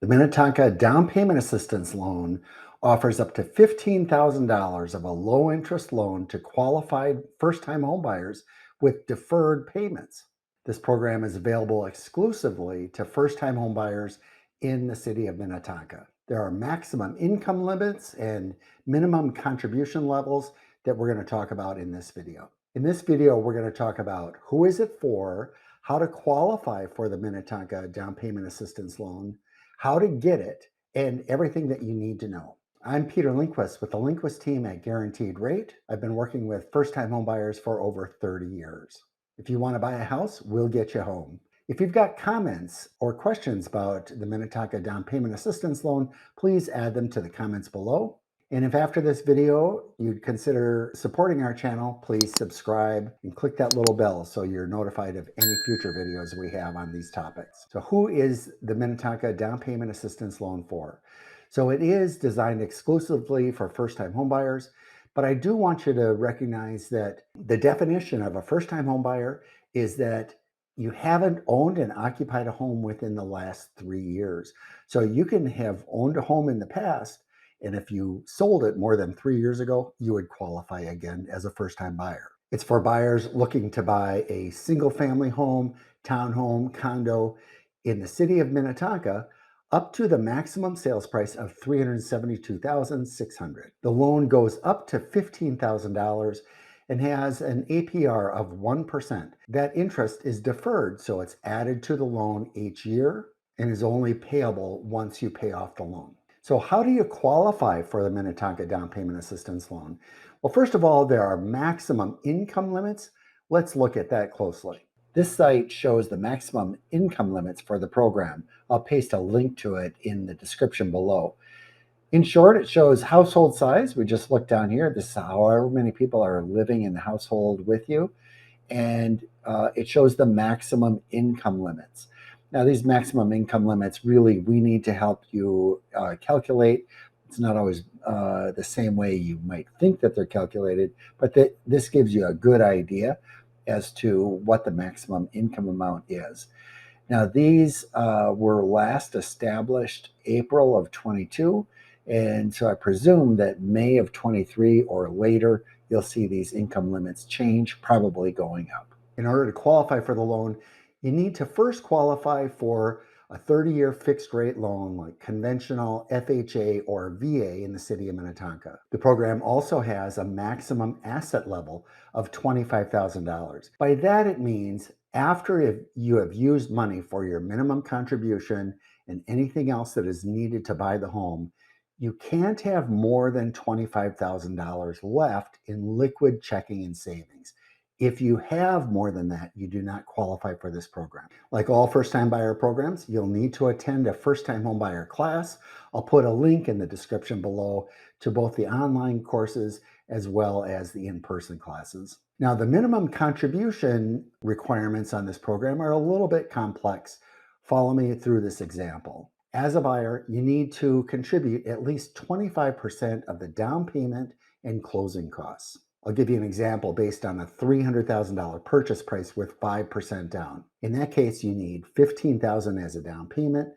The Minnetonka Down Payment Assistance loan offers up to $15,000 of a low interest loan to qualified first time homebuyers with deferred payments. This program is available exclusively to first time homebuyers in the city of Minnetonka. There are maximum income limits and minimum contribution levels that we're going to talk about in this video. In this video, we're going to talk about who is it for, how to qualify for the Minnetonka Down Payment Assistance loan, how to get it, and everything that you need to know. I'm Peter Lindquist with the Lindquist team at Guaranteed Rate. I've been working with first-time homebuyers for over 30 years. If you want to buy a house, we'll get you home. If you've got comments or questions about the Minnetonka Down Payment Assistance loan, please add them to the comments below. And if after this video you'd consider supporting our channel, please subscribe and click that little bell so you're notified of any future videos we have on these topics. So who is the Minnetonka Down Payment Assistance loan for? So it is designed exclusively for first-time homebuyers, but I do want you to recognize that the definition of a first-time homebuyer is that you haven't owned and occupied a home within the last 3 years. So you can have owned a home in the past, and if you sold it more than 3 years ago, you would qualify again as a first-time buyer. It's for buyers looking to buy a single-family home, townhome, condo in the city of Minnetonka up to the maximum sales price of $372,600. The loan goes up to $15,000 and has an APR of 1%. That interest is deferred, so it's added to the loan each year and is only payable once you pay off the loan. So how do you qualify for the Minnetonka Down Payment Assistance loan? Well, first of all, there are maximum income limits. Let's look at that closely. This site shows the maximum income limits for the program. I'll paste a link to it in the description below. In short, it shows household size. We just looked down here. This is however many people are living in the household with you. And it shows the maximum income limits. Now, these maximum income limits, really, we need to help you calculate. It's not always the same way you might think that they're calculated, but this gives you a good idea as to what the maximum income amount is. Now, these were last established April of 22, and so I presume that May of 23 or later, you'll see these income limits change, probably going up. In order to qualify for the loan, you need to first qualify for a 30-year fixed rate loan like conventional FHA or VA in the city of Minnetonka. The program also has a maximum asset level of $25,000. By that it means after you have used money for your minimum contribution and anything else that is needed to buy the home, you can't have more than $25,000 left in liquid checking and savings. If you have more than that, you do not qualify for this program. Like all first-time buyer programs, you'll need to attend a first-time home buyer class. I'll put a link in the description below to both the online courses as well as the in-person classes. Now, the minimum contribution requirements on this program are a little bit complex. Follow me through this example. As a buyer, you need to contribute at least 25% of the down payment and closing costs. I'll give you an example based on a $300,000 purchase price with 5% down. In that case, you need $15,000 as a down payment,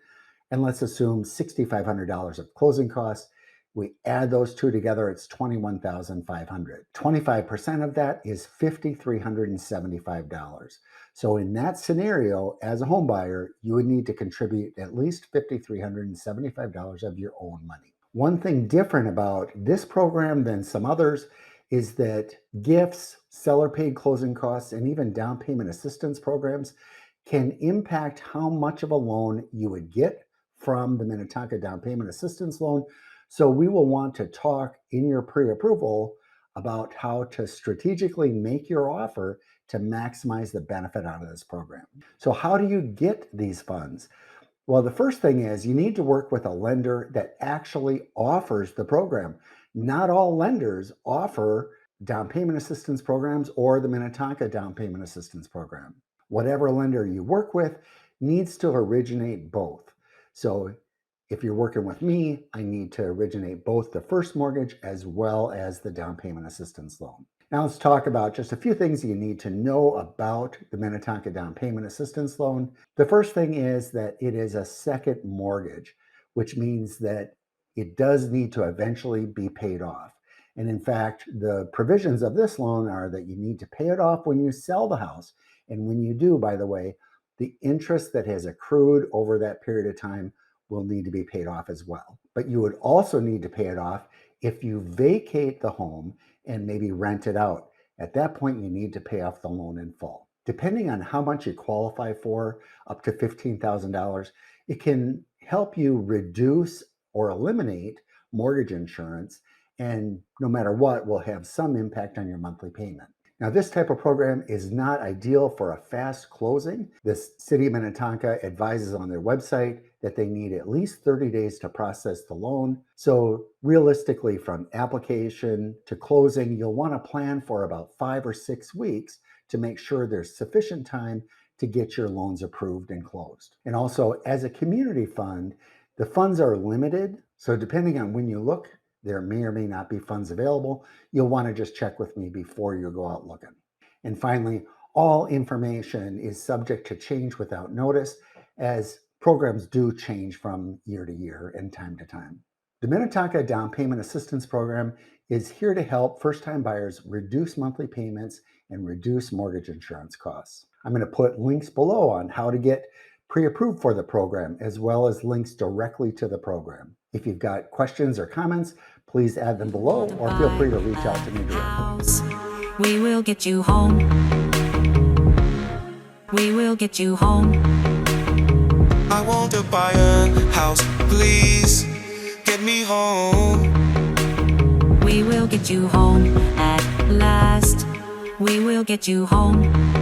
and let's assume $6,500 of closing costs. We add those two together, it's $21,500. 25% of that is $5,375. So in that scenario, as a home buyer, you would need to contribute at least $5,375 of your own money. One thing different about this program than some others is that gifts, seller paid closing costs, and even down payment assistance programs can impact how much of a loan you would get from the Minnetonka Down Payment Assistance loan. So we will want to talk in your pre-approval about how to strategically make your offer to maximize the benefit out of this program. So how do you get these funds? Well, the first thing is you need to work with a lender that actually offers the program. Not all lenders offer down payment assistance programs or the Minnetonka Down Payment Assistance Program. Whatever lender you work with needs to originate both. So if you're working with me, I need to originate both the first mortgage as well as the down payment assistance loan. Now let's talk about just a few things you need to know about the Minnetonka Down Payment Assistance loan. The first thing is that it is a second mortgage. which means that it does need to eventually be paid off. And in fact, the provisions of this loan are that you need to pay it off when you sell the house. And when you do, by the way, the interest that has accrued over that period of time will need to be paid off as well. But you would also need to pay it off if you vacate the home and maybe rent it out. At that point, you need to pay off the loan in full. Depending on how much you qualify for, up to $15,000, it can help you reduce or eliminate mortgage insurance, and no matter what, will have some impact on your monthly payment. Now, this type of program is not ideal for a fast closing. The City of Minnetonka advises on their website that they need at least 30 days to process the loan. So realistically, from application to closing, you'll want to plan for about 5 or 6 weeks to make sure there's sufficient time to get your loans approved and closed. And also, as a community fund, the funds are limited. So depending on when you look, there may or may not be funds available. You'll want to just check with me before you go out looking. And finally, all information is subject to change without notice, as programs do change from year to year and time to time. The Minnetonka Down Payment Assistance Program is here to help first-time buyers reduce monthly payments and reduce mortgage insurance costs. I'm going to put links below on how to get pre-approved for the program, as well as links directly to the program. If you've got questions or comments, please add them below, or feel free to reach out to me directly. We will get you home. We will get you home. I want to buy a house, please get me home. We will get you home at last. We will get you home.